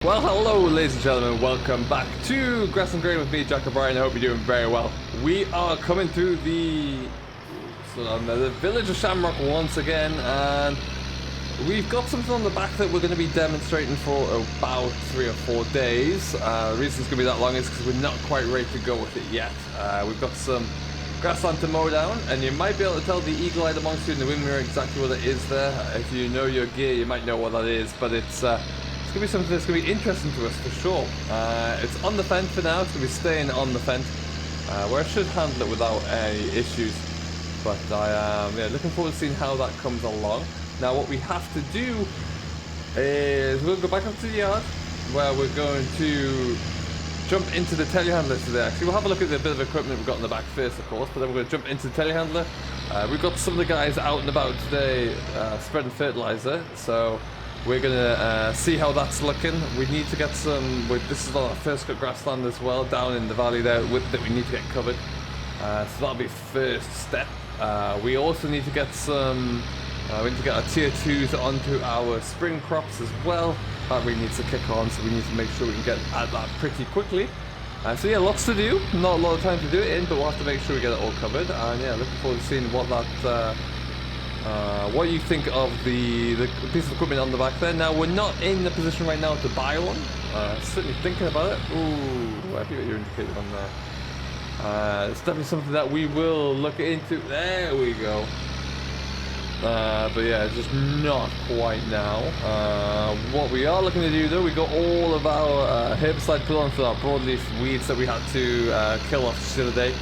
Well, hello ladies and gentlemen, welcome back to Grass and Grain with me, Jack O'Brien. I hope you're doing very well. We are coming through the village of Shamrock once again, and we've got something on the back that we're going to be demonstrating for about 3 or 4 days. The reason it's going to be that long is because we're not quite ready to go with it yet. We've got some grassland to mow down, and you might be able to tell the eagle-eyed amongst you in the wing mirror exactly what it is there. If you know your gear, you might know what that is, but it's going to be something that's going to be interesting to us for sure. It's on the fence for now. It's going to be staying on the fence, where I should handle it without any issues. But I am looking forward to seeing how that comes along. Now what we have to do is we'll go back up to the yard, where we're going to jump into the telehandler today. Actually, we'll have a look at the bit of equipment we've got in the back first, of course, but then we're going to jump into the telehandler. We've got some of the guys out and about today spreading fertilizer, so we're gonna see how that's looking. We need to get some. This is on our first cut grassland as well, down in the valley there, that we need to get covered. So that'll be first step. We also need to get some. We need to get our tier 2s onto our spring crops as well. That really needs to kick on, so we need to make sure we can get at that pretty quickly. So yeah, lots to do. Not a lot of time to do it in, but we'll have to make sure we get it all covered. And yeah, looking forward to seeing what that. What you think of the piece of equipment on the back there. Now, we're not in the position right now to buy one. Certainly thinking about it. Ooh, I think you're indicated on there. It's definitely something that we will look into. There we go. But yeah, just not quite now. What we are looking to do though, we got all of our herbicide put on for our broadleaf weeds that we had to kill off the other day.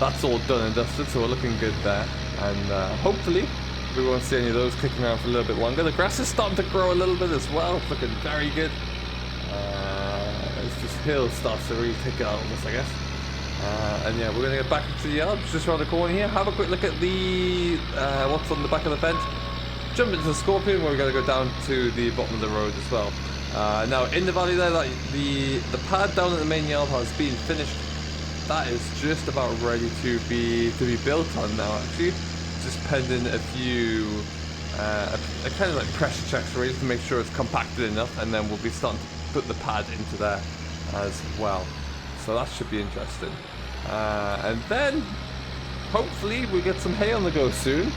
That's all done and dusted, so we're looking good there. And hopefully we won't see any of those kicking around for a little bit longer. The grass is starting to grow a little bit as well. It's looking very good. As this hill starts to really take it out of us, I guess. And yeah, we're going to get back into the yard, just around the corner here. Have a quick look at the what's on the back of the fence. Jump into the Scorpion, where we're going to go down to the bottom of the road as well. Now, in the valley there, the pad down at the main yard has been finished. That is just about ready to be built on now, actually. Just pending a few a kind of like pressure checks really to make sure it's compacted enough, and then we'll be starting to put the pad into there as well. So that should be interesting. And then hopefully we get some hay on the go soon.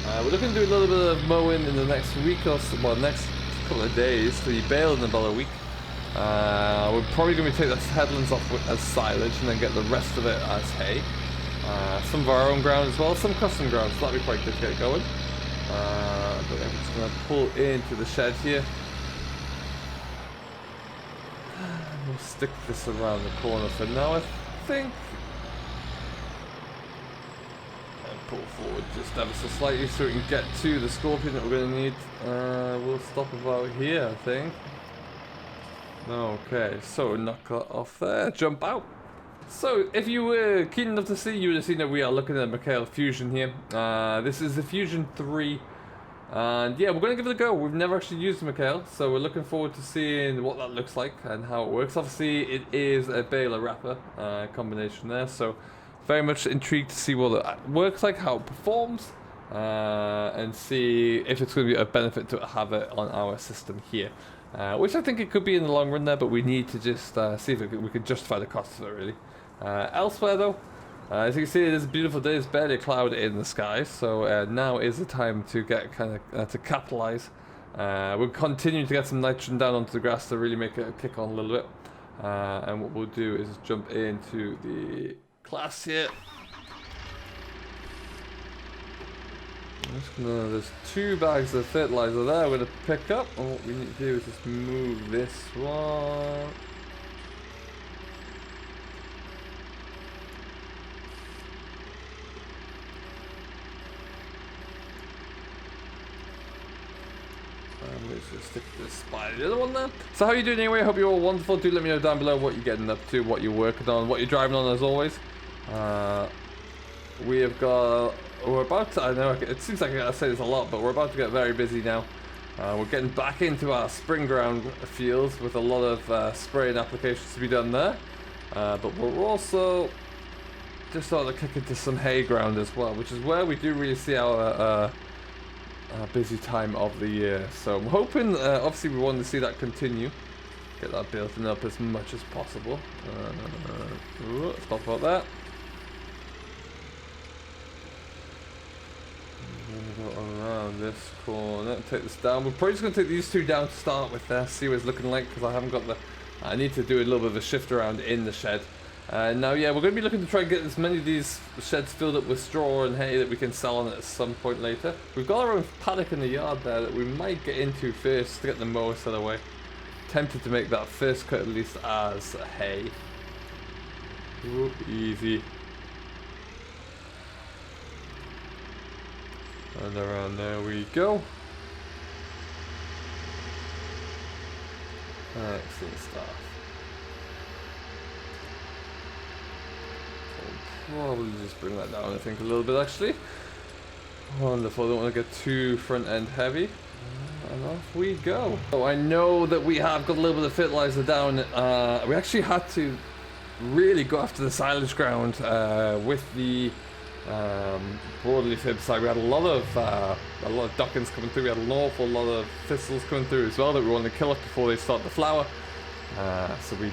We're looking to do a little bit of mowing in the next week or so, well, next couple of days, the bale in about a week. We're probably going to take the headlands off as silage and then get the rest of it as hay. Some of our own ground as well, some custom ground, so that'll be quite good to get going. But I'm just going to pull into the shed here. We'll stick this around the corner for now, I think. And pull forward just ever so slightly so we can get to the Scorpion that we're going to need. We'll stop about here, I think. Okay, so knock that off there, jump out. So, if you were keen enough to see, you would have seen that we are looking at Mikhail Fusion here. This is the Fusion 3, and yeah, we're going to give it a go. We've never actually used Mikhail, so we're looking forward to seeing what that looks like and how it works. Obviously, it is a baler wrapper combination there, so very much intrigued to see what it works like, how it performs, and see if it's going to be a benefit to have it on our system here. Which I think it could be in the long run there, but we need to just see if we can justify the cost of it, really. Elsewhere, though, as you can see, it is a beautiful day. There's barely a cloud in the sky, so now is the time to get to capitalize. We're continuing to get some nitrogen down onto the grass to really make it kick on a little bit. And what we'll do is jump into the class here. There's 2 bags of fertilizer there we're going to pick up, and what we need to do is just move this one. And let's just stick this by the other one there. So how are you doing anyway? I hope you're all wonderful. Do let me know down below what you're getting up to, what you're working on, what you're driving on as always. We have got... We're about to, I know it seems like I gotta say this a lot, but we're about to get very busy now. We're getting back into our spring ground fields with a lot of spraying applications to be done there. But we're also just starting to kick into some hay ground as well, which is where we do really see our busy time of the year. So I'm hoping, obviously we want to see that continue. Get that built up as much as possible. Let's talk about that. I'm gonna go around this corner, take this down. We're probably just gonna take these two down to start with there, see what it's looking like, because I haven't got the. I need to do a little bit of a shift around in the shed. Now, yeah, we're going to be looking to try and get as many of these sheds filled up with straw and hay that we can sell on it at some point later. We've got our own paddock in the yard there that we might get into first to get the mower set away. Tempted to make that first cut at least as hay. Ooh, easy. And around there we go. Excellent stuff. I'll probably just bring that down, I think, a little bit actually. Wonderful, I don't want to get too front end heavy. And off we go. So I know that we have got a little bit of fertilizer down. We actually had to really go after the silage ground with the broadleaf herbicide. We had a lot of duckings coming through. We had an awful lot of thistles coming through as well that we wanted to kill off before they start to flower. So we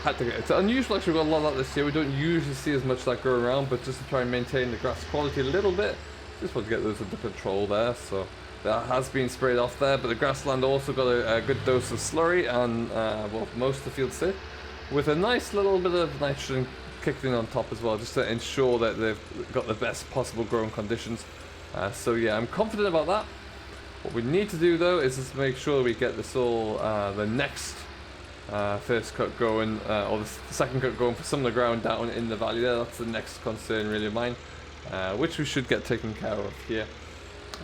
had to get. It's unusual actually. We got a lot of that this year. We don't usually see as much of that go around, but just to try and maintain the grass quality a little bit, just want to get those under control there. So that has been sprayed off there, but the grassland also got a good dose of slurry and well, most of the fields did, with a nice little bit of nitrogen kicked in on top as well, just to ensure that they've got the best possible growing conditions. So yeah, I'm confident about that. What we need to do though is just make sure we get this all the next first cut going, or the second cut going for some of the ground down in the valley there. That's the next concern really of mine, which we should get taken care of here.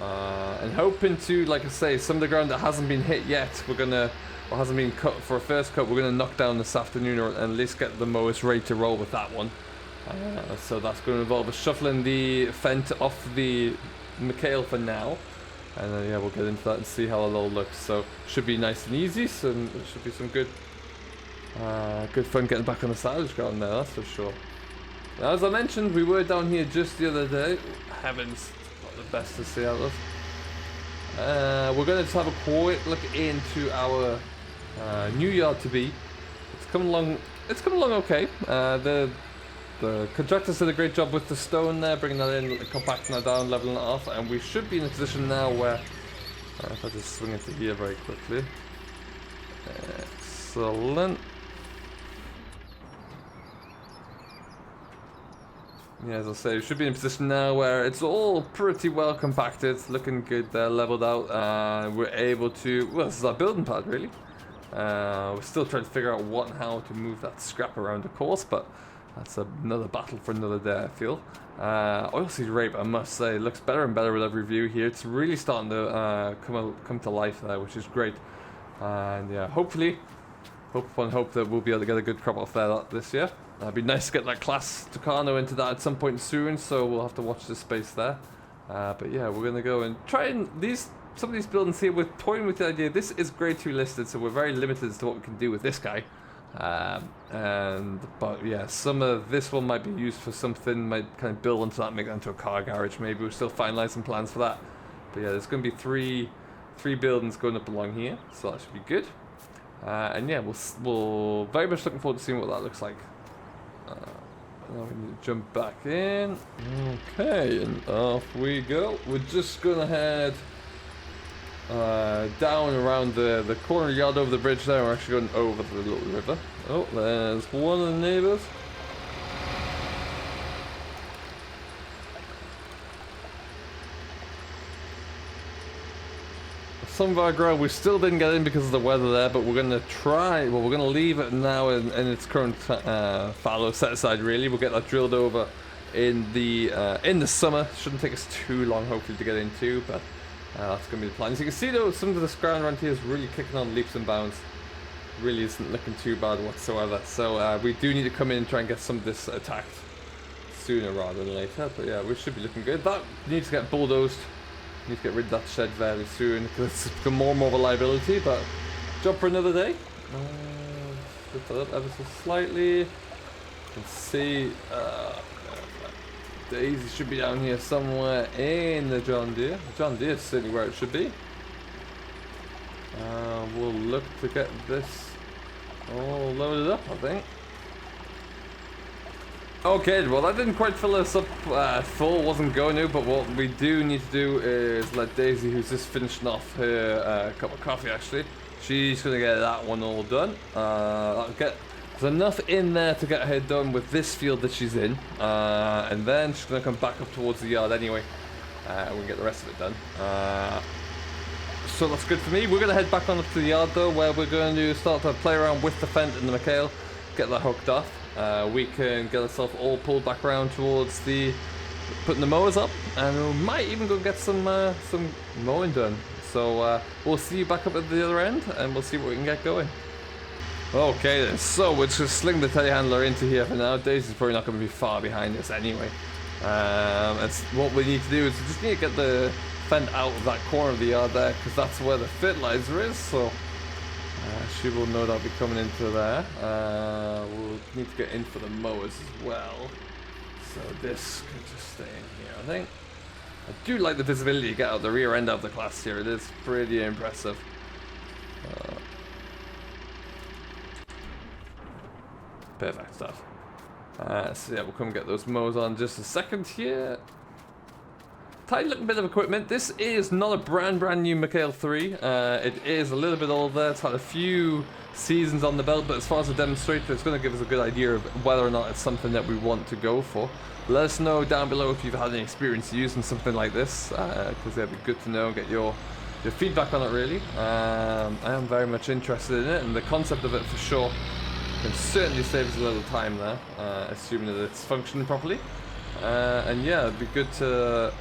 And hoping to, like I say, some of the ground that hasn't been hit yet, or hasn't been cut for a first cut, we're gonna knock down this afternoon, or at least get the mowers ready to roll with that one. So that's going to involve us shuffling the fent off the McHale for now. And then yeah, we'll get into that and see how it all looks. So should be nice and easy. Should be some good fun getting back on the silage ground there, that's for sure. Now, as I mentioned, we were down here just the other day. Heavens, not the best to see out of. We're going to just have a quick look into our new yard to be. It's coming along. It's coming along okay. The contractors did a great job with the stone there, bringing that in, compacting that down, leveling it off, and we should be in a position now where, if I just swing into here very quickly, excellent. Yeah, as I say, we should be in a position now where it's all pretty well compacted, looking good there, leveled out. We're able to, well, this is our building pad really. We're still trying to figure out what and how to move that scrap around the course, but that's another battle for another day, I feel. Oilseed rape, I must say, looks better and better with every view here. It's really starting to come to life there, which is great. And yeah, hopefully, hope that we'll be able to get a good crop off there this year. It'd be nice to get that class Tucano into that at some point soon, so we'll have to watch this space there. But yeah, we're gonna go and try and some of these buildings here. We're toying with the idea. This is grade 2 listed, so we're very limited as to what we can do with this guy. But yeah, some of this one might be used for something, might kind of build onto that, make that into a car garage maybe. We're still finalizing plans for that, but yeah, there's going to be three buildings going up along here, so that should be good. And yeah, we'll very much looking forward to seeing what that looks like. Now we need to jump back in. Okay, and off we go. We're just gonna head down around the corner yard over the bridge there. We're actually going over the little river. Oh, there's one of the neighbours. Some of our ground we still didn't get in because of the weather there, but we're going to try, well, we're going to leave it now in its current fallow set aside really. We'll get that drilled over in the summer. Shouldn't take us too long hopefully to get into, but that's going to be the plan. As you can see though, some of this ground around here is really kicking on leaps and bounds. Really isn't looking too bad whatsoever. So we do need to come in and try and get some of this attacked sooner rather than later. But yeah, we should be looking good. That needs to get bulldozed. Need to get rid of that shed very soon because it's become more and more of a liability. But job for another day. Lift that up ever so slightly. You can see Daisy should be down here somewhere in the John Deere. John Deere is certainly where it should be. We'll look to get this all loaded up, I think. Okay, well that didn't quite fill us up full, wasn't going to, but what we do need to do is let Daisy, who's just finishing off her cup of coffee actually, she's going to get that one all done. There's enough in there to get her done with this field that she's in, and then she's going to come back up towards the yard anyway. We can get the rest of it done. So that's good for me. We're going to head back on up to the yard though, where we're going to start to play around with the fent and the McHale, get that hooked off. We can get ourselves all pulled back around towards the putting the mowers up, and we might even go get some mowing done. So we'll see you back up at the other end, and we'll see what we can get going. Okay then, so we'll just sling the telehandler into here for now. Daisy's probably not going to be far behind us anyway. That's what we need to do, is we just need to get the fent out of that corner of the yard there, because that's where the fertilizer is. So she will no doubt be coming into there. We'll need to get in for the mowers as well. So this could just stay in here, I think. I do like the visibility you get out the rear end of the class here. It is pretty impressive. Perfect stuff. So yeah, we'll come get those mowers on in just a second here. Tiny little bit of equipment. This is not a brand new McHale 3. It is a little bit older. It's had a few seasons on the belt, but as far as a demonstrator, it's going to give us a good idea of whether or not it's something that we want to go for. Let us know down below if you've had any experience using something like this, because it'd be good to know and get your feedback on it really. I am very much interested in it, and the concept of it for sure can certainly save us a little time there, assuming that it's functioning properly. And yeah, it'd be good to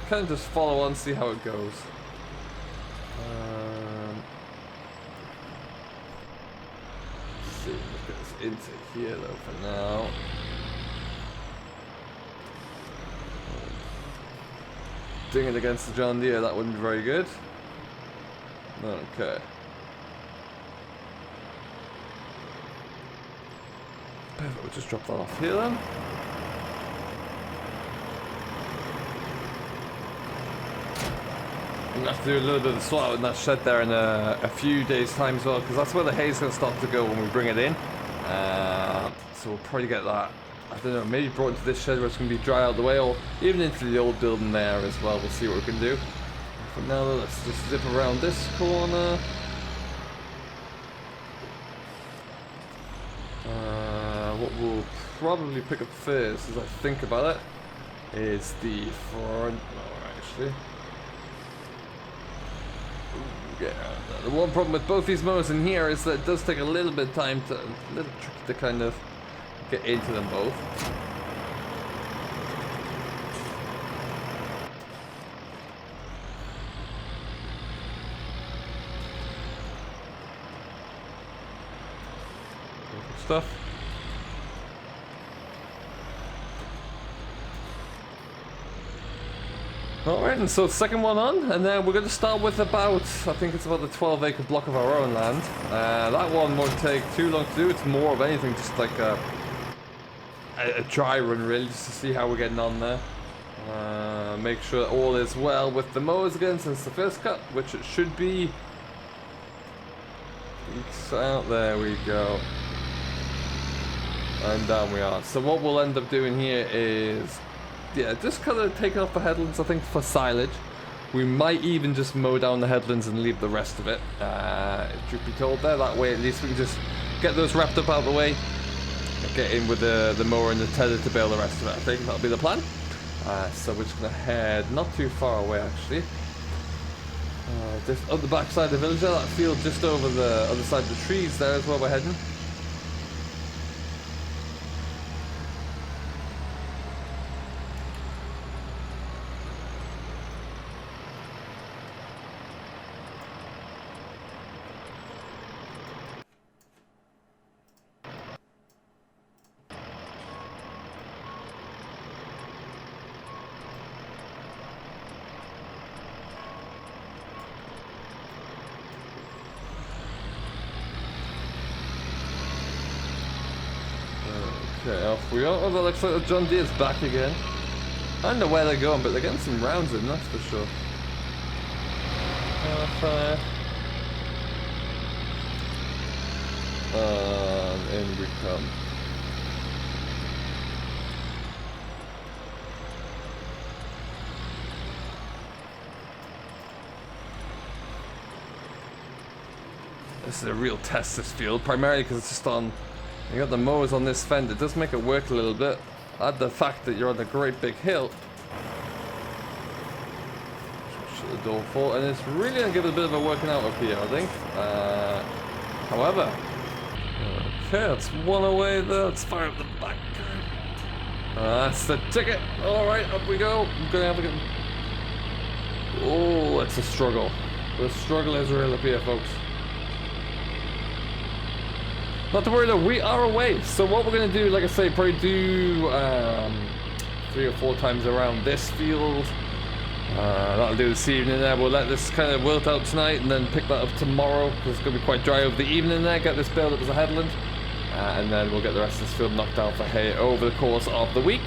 kind of just follow on, see how it goes. Let's see, let's get this into here though for now. Ding it against the John Deere, that wouldn't be very good. Okay. Perfect, we'll just drop that off here then. I'm going to have to do a little bit of swat out in that shed there in a few days time as well, because that's where the hay is going to start to go when we bring it in. So we'll probably get that, I don't know, maybe brought into this shed where it's going to be dry out the way, or even into the old building there as well. We'll see what we can do. For now though, let's just zip around this corner. What we'll probably pick up first, as I think about it, is the front mower actually. Yeah, the one problem with both these mowers in here is that it does take a little bit of time to, a little tricky to kind of get into them both. Stuff. Alright, and so second one on, and then we're going to start with about, I think it's about the 12-acre block of our own land. That one won't take too long to do. It's more of anything just like a dry run really, just to see how we're getting on there. Make sure all is well with the mowers again since the first cut, which it should be. Peaks out, there we go. And down we are. So what we'll end up doing here is, yeah, just kind of taking off the headlands, I think, for silage. We might even just mow down the headlands and leave the rest of it, truth be told there. That way at least we can just get those wrapped up out of the way, get in with the mower and the tether to bale the rest of it. I think that'll be the plan. So we're just going to head not too far away actually. Just up the back side of the village there, that field just over the other side of the trees there is where we're heading. Okay, off we go. Oh, that looks like the John Deere's back again. I don't know where they're going, but they're getting some rounds in, that's for sure. In we come. This is a real test, this field, primarily because it's just on, you got the mowers on this fend. It does make it work a little bit. Add the fact that you're on a great big hill. Shut the door full, and it's really going to give it a bit of a working out up here, I think. However, okay, that's one away there. Let's fire up the back. That's the ticket. Alright, up we go. I'm going to have a good... Oh, it's a struggle. The struggle is real up here, folks. Not to worry though, we are away. So what we're going to do, like I say, probably do 3 or 4 times around this field. That'll do this evening there. We'll let this kind of wilt out tonight and then pick that up tomorrow because it's going to be quite dry over the evening there. Get this baled up as a headland. And then we'll get the rest of this field knocked down for hay over the course of the week.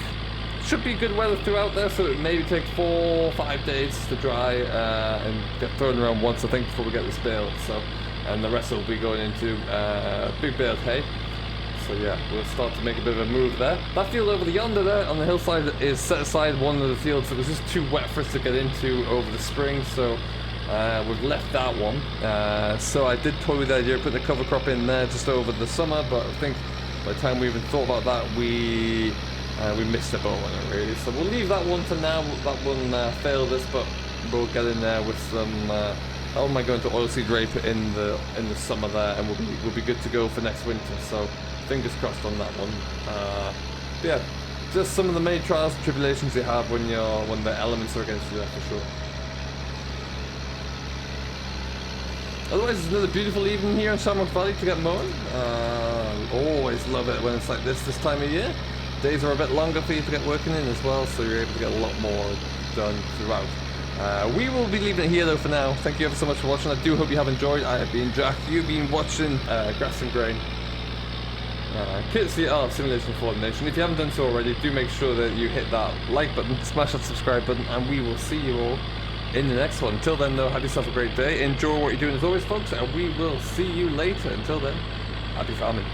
Should be good weather throughout there, so it maybe take 4 or 5 days to dry and get thrown around once, I think, before we get this baled. So. And the rest will be going into big baled hay. So yeah, we'll start to make a bit of a move there. That field over the yonder there on the hillside is set aside one of the fields that was just too wet for us to get into over the spring. So we've left that one. So I did toy with the idea of putting the cover crop in there just over the summer, but I think by the time we even thought about that, we missed the boat on it really. So we'll leave that one for now. That one failed us, but we'll get in there with some. I might go into oilseed rape in the summer there, and we'll be good to go for next winter. So fingers crossed on that one. Yeah, just some of the main trials and tribulations you have when the elements are against you there for sure. Otherwise, it's another beautiful evening here in Shamrock Valley to get mowing. Always love it when it's like this time of year. Days are a bit longer for you to get working in as well, so you're able to get a lot more done throughout. We will be leaving it here though for now. Thank you ever so much for watching. I do hope you have enjoyed. I have been Jack. You've been watching Grass and Grain. Courtesy of Simulation for the Nation. If you haven't done so already, do make sure that you hit that like button, smash that subscribe button, and we will see you all in the next one. Until then though, have yourself a great day. Enjoy what you're doing as always, folks, and we will see you later. Until then, happy farming.